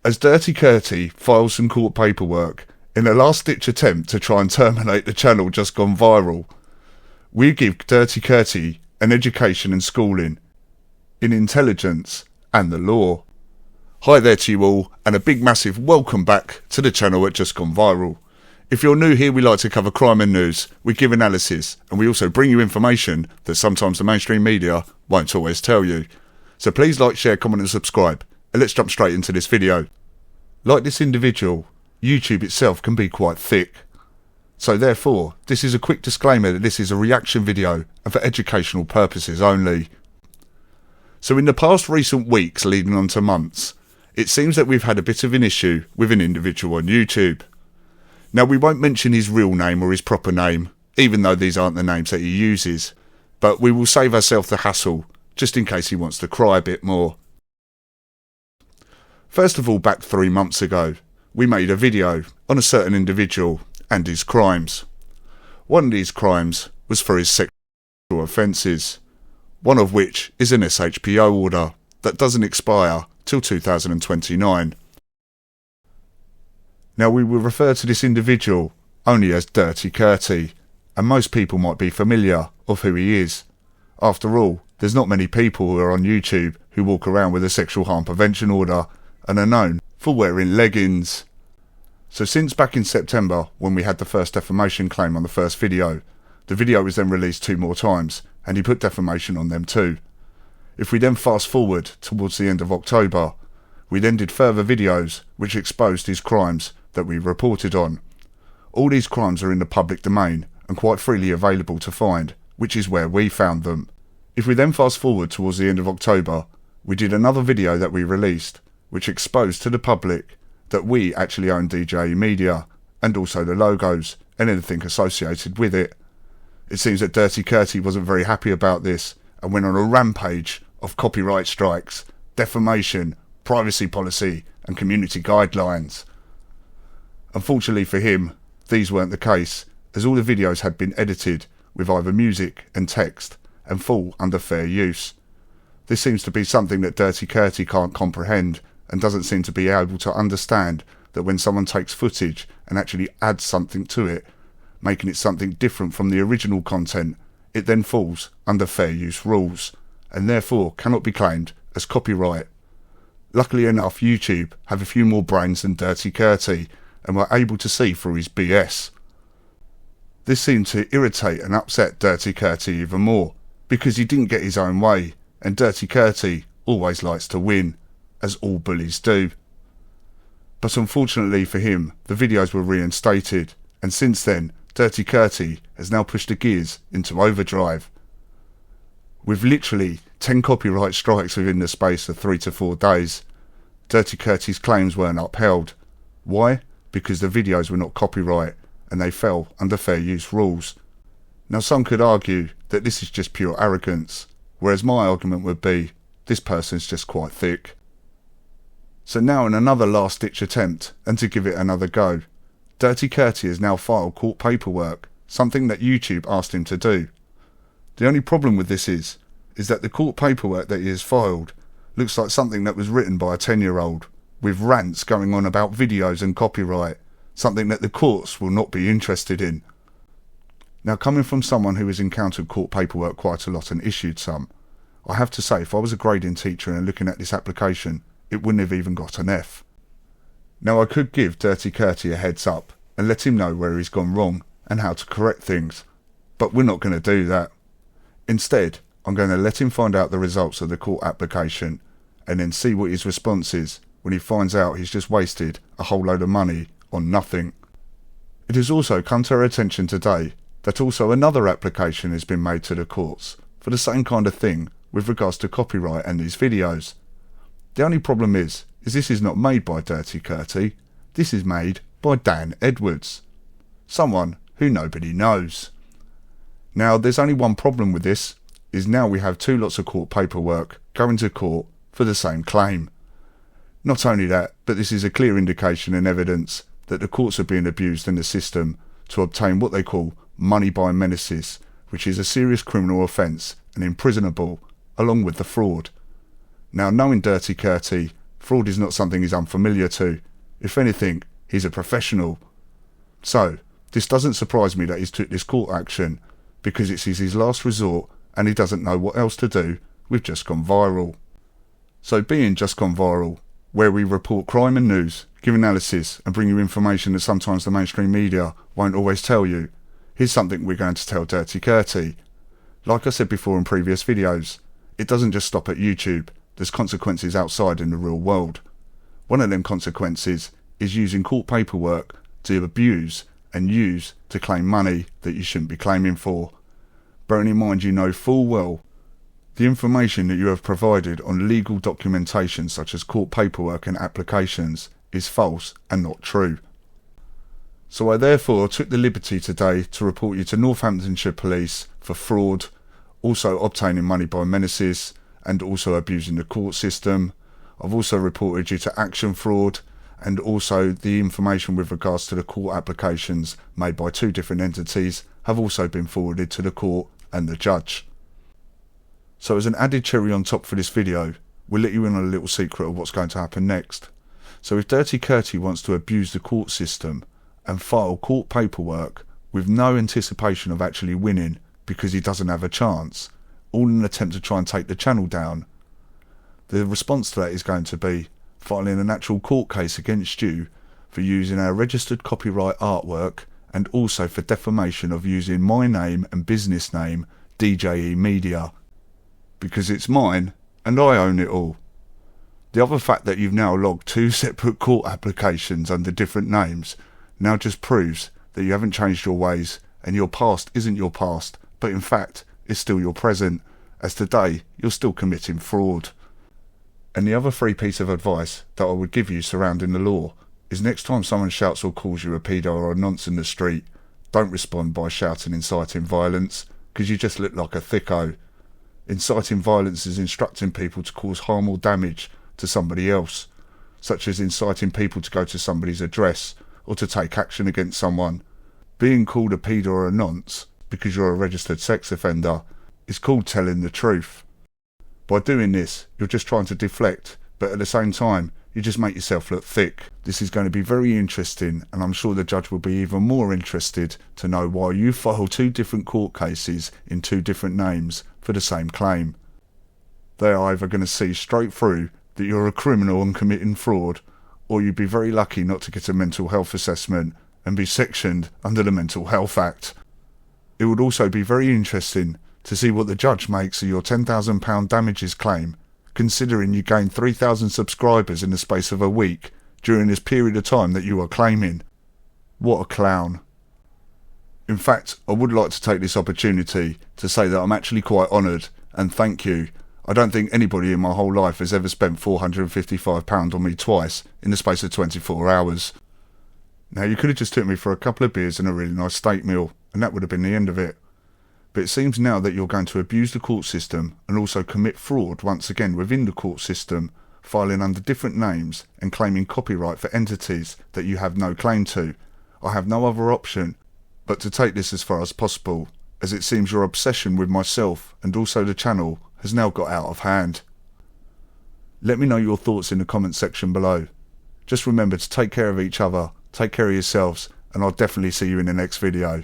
As Dirty Curty files some court paperwork in a last-ditch attempt to try and terminate the channel just gone viral, we give Dirty Curty an education and schooling in intelligence and the law. Hi there to you all, and a big massive welcome back to the channel at Just Gone Viral. If you're new here, we like to cover crime and news, we give analysis, and we also bring you information that sometimes the mainstream media won't always tell you. So please like, share, comment and subscribe, and let's jump straight into this video. Like this individual, YouTube itself can be quite thick. So therefore, this is a quick disclaimer that this is a reaction video and for educational purposes only. So in the past recent weeks leading on to months, it seems that we've had a bit of an issue with an individual on YouTube. Now, we won't mention his real name or his proper name, even though these aren't the names that he uses, but we will save ourselves the hassle just in case he wants to cry a bit more. First of all, back 3 months ago, we made a video on a certain individual and his crimes. One of these crimes was for his sexual offences, one of which is an SHPO order that doesn't expire till 2029. Now, we will refer to this individual only as Dirty Curty, and most people might be familiar of who he is. After all, there's not many people who are on YouTube who walk around with a sexual harm prevention order and are known for wearing leggings. So since back in September, when we had the first defamation claim on the first video, the video was then released 2 more times, and he put defamation on them too. If we then fast forward towards the end of October, we then did further videos which exposed his crimes that we reported on. All these crimes are in the public domain and quite freely available to find, which is where we found them. If we then fast forward towards the end of October, we did another video that we released which exposed to the public that we actually own DJE Media and also the logos and anything associated with it. It seems that Dirty Curty wasn't very happy about this and went on a rampage of copyright strikes, defamation, privacy policy and community guidelines. Unfortunately for him, these weren't the case, as all the videos had been edited with either music and text and fall under fair use. This seems to be something that Dirty Curty can't comprehend and doesn't seem to be able to understand that when someone takes footage and actually adds something to it, making it something different from the original content, it then falls under fair use rules and therefore cannot be claimed as copyright. Luckily enough, YouTube have a few more brains than Dirty Curty and were able to see through his BS. This seemed to irritate and upset Dirty Curty even more, because he didn't get his own way, and Dirty Curty always likes to win, as all bullies do. But unfortunately for him, the videos were reinstated, and since then, Dirty Curty has now pushed the gears into overdrive. With literally 10 copyright strikes within the space of 3 to 4 days, Dirty Curty's claims weren't upheld. Why? Because the videos were not copyright and they fell under fair use rules. Now, some could argue that this is just pure arrogance, whereas my argument would be this person's just quite thick. So now, in another last-ditch attempt and to give it another go, Dirty Curty has now filed court paperwork, something that YouTube asked him to do. The only problem with this is that the court paperwork that he has filed looks like something that was written by a 10-year-old, with rants going on about videos and copyright, something that the courts will not be interested in. Now, coming from someone who has encountered court paperwork quite a lot and issued some, I have to say, if I was a grading teacher and looking at this application, it wouldn't have even got an F. Now, I could give Dirty Curty a heads up and let him know where he's gone wrong and how to correct things, but we're not going to do that. Instead, I'm going to let him find out the results of the court application and then see what his response is when he finds out he's just wasted a whole load of money on nothing. It has also come to our attention today that also another application has been made to the courts for the same kind of thing with regards to copyright and these videos. The only problem is this is not made by Dirty Curty, this is made by Dan Edwards, someone who nobody knows. Now, there's only one problem with this, is now we have 2 lots of court paperwork going to court for the same claim. Not only that, but this is a clear indication and evidence that the courts are being abused in the system to obtain what they call money by menaces, which is a serious criminal offence and imprisonable along with the fraud. Now, knowing Dirty Curty, Fraud is not something he's unfamiliar to. If anything, he's a professional. So, this doesn't surprise me that he's took this court action, because it's his last resort and he doesn't know what else to do with Just Gone Viral. So being Just Gone Viral, where we report crime and news, give analysis and bring you information that sometimes the mainstream media won't always tell you, here's something we're going to tell Dirty Curty. Like I said before in previous videos, it doesn't just stop at YouTube, there's consequences outside in the real world. One of them consequences is using court paperwork to abuse and use to claim money that you shouldn't be claiming for. Bearing in mind you know full well the information that you have provided on legal documentation such as court paperwork and applications is false and not true. So I therefore took the liberty today to report you to Northamptonshire Police for fraud, also obtaining money by menaces and also abusing the court system. I've also reported you to action fraud and also the information with regards to the court applications made by two different entities have also been forwarded to the court and the judge. So as an added cherry on top for this video, we'll let you in on a little secret of what's going to happen next. So if Dirty Curty wants to abuse the court system and file court paperwork with no anticipation of actually winning because he doesn't have a chance, all in an attempt to try and take the channel down, the response to that is going to be filing an actual court case against you for using our registered copyright artwork and also for defamation of using my name and business name, DJE Media, because it's mine and I own it all. The other fact that you've now logged two separate court applications under different names now just proves that you haven't changed your ways and your past isn't your past, but in fact is still your present, as today you're still committing fraud. And the other free piece of advice that I would give you surrounding the law is next time someone shouts or calls you a pedo or a nonce in the street, don't respond by shouting inciting violence, because you just look like a thicko. Inciting violence is instructing people to cause harm or damage to somebody else, such as inciting people to go to somebody's address or to take action against someone. Being called a pedo or a nonce because you're a registered sex offender is called telling the truth. By doing this, you're just trying to deflect, but at the same time, you just make yourself look thick. This is going to be very interesting, and I'm sure the judge will be even more interested to know why you filed two different court cases in two different names for the same claim. They are either going to see straight through that you're a criminal and committing fraud, or you'd be very lucky not to get a mental health assessment and be sectioned under the Mental Health Act. It would also be very interesting to see what the judge makes of your £10,000 damages claim, considering you gained 3,000 subscribers in the space of a week during this period of time that you are claiming. What a clown. In fact, I would like to take this opportunity to say that I'm actually quite honoured and thank you. I don't think anybody in my whole life has ever spent £455 on me twice in the space of 24 hours. Now you could have just took me for a couple of beers and a really nice steak meal, and that would have been the end of it. But it seems now that you're going to abuse the court system and also commit fraud once again within the court system, filing under different names and claiming copyright for entities that you have no claim to. I have no other option but to take this as far as possible, as it seems your obsession with myself and also the channel has now got out of hand. Let me know your thoughts in the comment section below. Just remember to take care of each other, take care of yourselves, and I'll definitely see you in the next video.